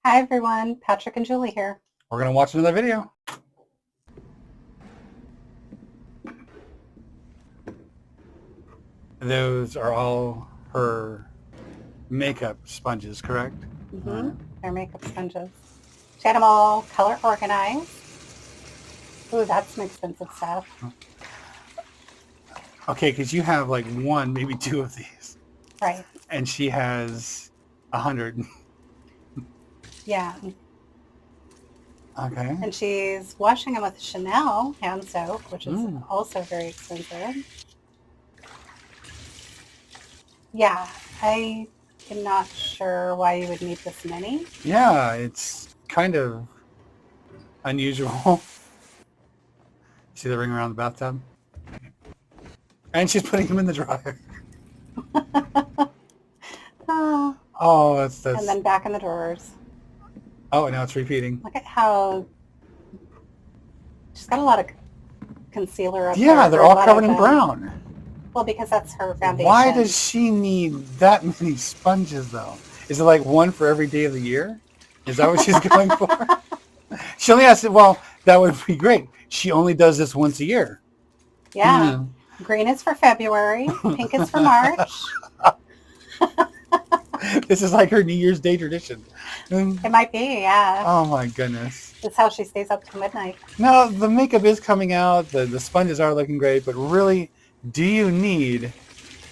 Hi everyone, Patrick and Julie here. We're going to watch another video. Those are all her makeup sponges, correct? They're makeup sponges. She had them all color organized. Ooh, that's some expensive stuff. Okay, because you have like one, maybe two of these. Right. And she has 100. Yeah. Okay. And she's washing them with Chanel hand soap, which is also very expensive. Yeah, I am not sure why you would need this many. Yeah, it's kind of unusual. See the ring around the bathtub? And she's putting them in the dryer. Oh, that's... And then back in the drawers. Oh, now it's repeating. Look at how she's got a lot of concealer up there. Yeah, they're all covered in brown. Well, because that's her foundation. Why does she need that many sponges, though? Is it like one for every day of the year? Is that what she's going for? She only has to, well, that would be great. She only does this once a year. Yeah. Green is for February. Pink is for March. This is like her New Year's Day tradition. It might be, yeah. Oh, my goodness. That's how she stays up till midnight. No, the makeup is coming out. The sponges are looking great. But really, do you need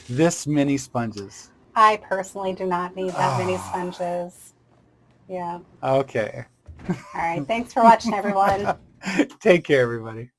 this many sponges? I personally do not need that many sponges. Yeah. Okay. All right. Thanks for watching, everyone. Take care, everybody.